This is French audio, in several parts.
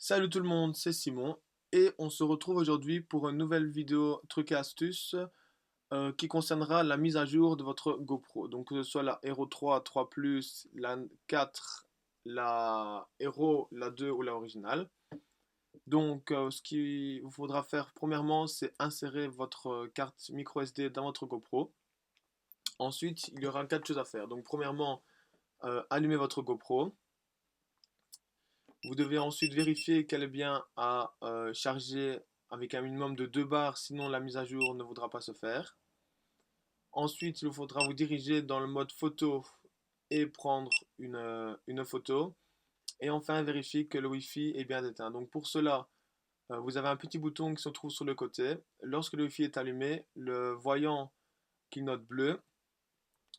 Salut tout le monde, c'est Simon et on se retrouve aujourd'hui pour une nouvelle vidéo trucs et astuces qui concernera la mise à jour de votre GoPro. Donc que ce soit la Hero 3, 3 Plus, la 4, la Hero, la 2 ou la originale. Donc ce qu'il vous faudra faire premièrement, c'est insérer votre carte micro SD dans votre GoPro. Ensuite, il y aura quatre choses à faire. Donc premièrement, allumer votre GoPro. Vous devez ensuite vérifier qu'elle est bien à charger avec un minimum de 2 barres, sinon la mise à jour ne voudra pas se faire. Ensuite, il vous faudra vous diriger dans le mode photo et prendre une photo. Et enfin, vérifier que le Wi-Fi est bien éteint. Donc pour cela, vous avez un petit bouton qui se trouve sur le côté. Lorsque le Wi-Fi est allumé, le voyant clignote bleu.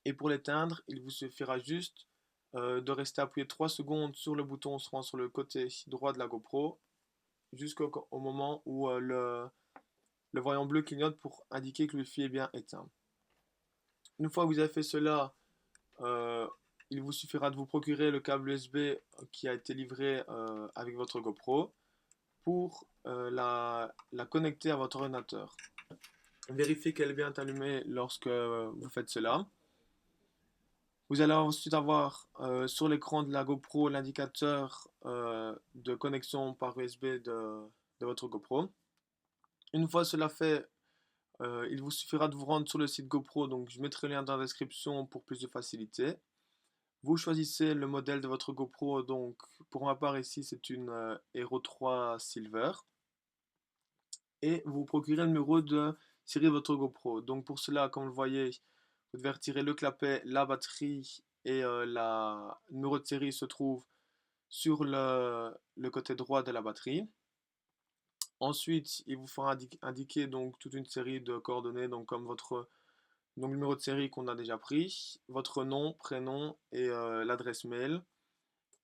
Et pour l'éteindre, il vous suffira juste de rester appuyé 3 secondes sur le bouton se trouvant sur le côté droit de la GoPro jusqu'au moment où le voyant bleu clignote pour indiquer que le Wi-Fi est bien éteint. Une fois que vous avez fait cela, euh, il vous suffira de vous procurer le câble USB qui a été livré avec votre GoPro pour la connecter à votre ordinateur. Vérifiez qu'elle est bien allumée lorsque vous faites cela. Vous allez ensuite avoir sur l'écran de la GoPro l'indicateur de connexion par USB de votre GoPro. Une fois cela fait, il vous suffira de vous rendre sur le site GoPro, donc je mettrai le lien dans la description pour plus de facilité. Vous choisissez le modèle de votre GoPro, donc pour ma part ici c'est une Hero 3 Silver, et vous procurez le numéro de série de votre GoPro. Donc pour cela, comme vous le voyez, vous devez retirer le clapet, la batterie et le numéro de série se trouve sur le côté droit de la batterie. Ensuite, il vous fera indiquer donc toute une série de coordonnées, donc comme votre donc, numéro de série qu'on a déjà pris, votre nom, prénom et l'adresse mail.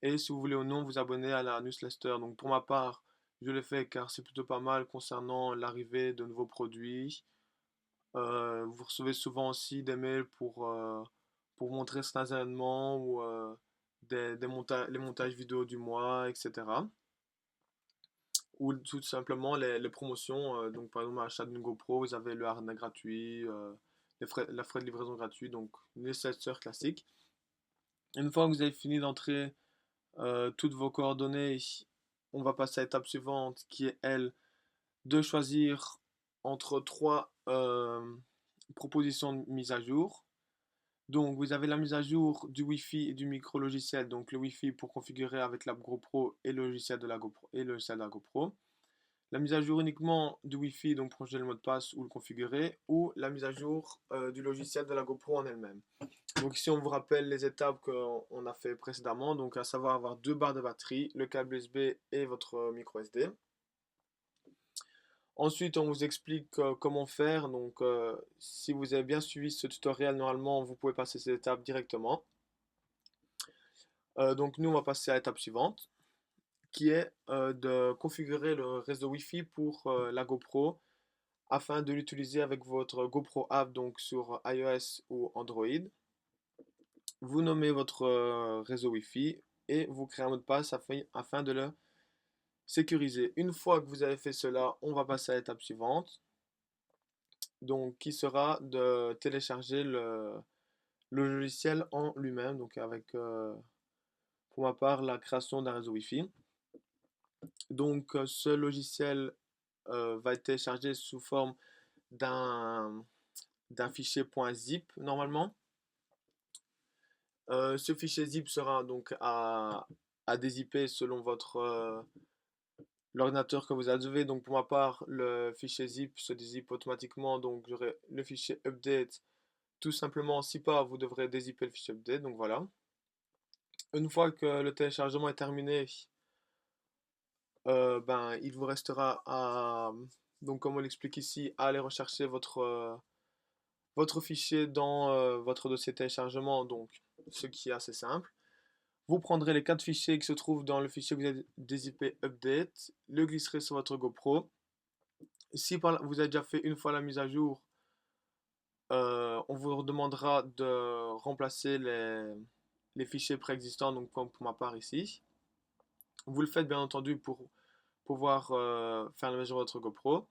Et si vous voulez ou non vous abonner à la newsletter. Donc pour ma part, je l'ai fait car c'est plutôt pas mal concernant l'arrivée de nouveaux produits. Vous recevez souvent aussi des mails pour montrer certains événements ou les montages vidéo du mois, etc. Ou tout simplement les promotions. Donc par exemple, à l'achat d'une GoPro, vous avez le harnais gratuit, la frais de livraison gratuit, donc une newsletter classique. Une fois que vous avez fini d'entrer toutes vos coordonnées, on va passer à l'étape suivante qui est, elle, de choisir entre trois propositions de mise à jour. Donc, vous avez la mise à jour du Wi-Fi et du micro logiciel. Donc, le Wi-Fi pour configurer avec la GoPro et le logiciel de la GoPro et le logiciel de la GoPro. La mise à jour uniquement du Wi-Fi, donc pour changer le mot de passe ou le configurer, ou la mise à jour du logiciel de la GoPro en elle-même. Donc ici on vous rappelle les étapes qu'on a fait précédemment, donc à savoir avoir deux barres de batterie, le câble USB et votre micro SD. Ensuite on vous explique comment faire, donc si vous avez bien suivi ce tutoriel, normalement vous pouvez passer ces étapes directement. Donc nous on va passer à l'étape suivante, qui est de configurer le réseau Wi-Fi pour la GoPro afin de l'utiliser avec votre GoPro app donc sur iOS ou Android. Vous nommez votre réseau Wi-Fi et vous créez un mot de passe afin de le sécuriser. Une fois que vous avez fait cela, on va passer à l'étape suivante, donc qui sera de télécharger le logiciel en lui-même, donc avec pour ma part la création d'un réseau Wi-Fi. Donc ce logiciel va être téléchargé sous forme d'un d'un fichier .zip normalement. Ce fichier zip sera donc à dézipper selon l'ordinateur que vous avez. Donc pour ma part, le fichier zip se dézippe automatiquement. Donc j'aurai le fichier update. Tout simplement, si pas, vous devrez dézipper le fichier update. Donc voilà. Une fois que le téléchargement est terminé, ben, il vous restera donc comme on l'explique ici, à aller rechercher votre fichier dans votre dossier téléchargement. Donc ce qui est assez simple. Vous prendrez les quatre fichiers qui se trouvent dans le fichier que vous avez dézippé update, le glisserez sur votre GoPro. Si vous avez déjà fait une fois la mise à jour, on vous demandera de remplacer les fichiers préexistants, donc comme pour ma part ici. Vous le faites bien entendu pour pouvoir faire la mise à jour de votre GoPro.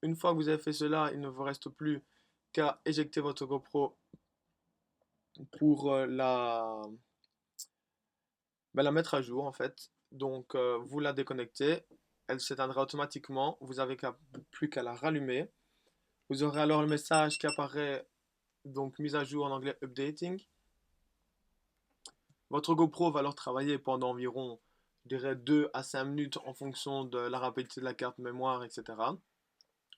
Une fois que vous avez fait cela, il ne vous reste plus qu'à éjecter votre GoPro pour la mettre à jour en fait. Donc vous la déconnectez, elle s'éteindra automatiquement, vous avez plus qu'à la rallumer. Vous aurez alors le message qui apparaît, donc mise à jour en anglais updating. Votre GoPro va alors travailler pendant environ, je dirais, 2 à 5 minutes en fonction de la rapidité de la carte mémoire, etc.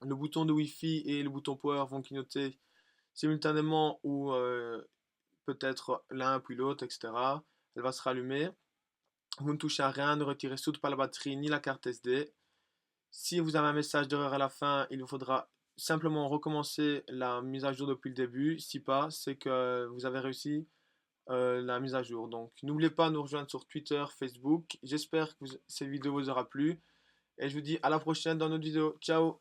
Le bouton de Wi-Fi et le bouton Power vont clignoter simultanément ou peut-être l'un puis l'autre, etc. Elle va se rallumer. Vous ne touchez à rien, ne retirez surtout pas la batterie ni la carte SD. Si vous avez un message d'erreur à la fin, il vous faudra simplement recommencer la mise à jour depuis le début. Si pas, c'est que vous avez réussi la mise à jour. Donc n'oubliez pas de nous rejoindre sur Twitter, Facebook. J'espère que cette vidéo vous aura plu et je vous dis à la prochaine dans notre vidéo. Ciao!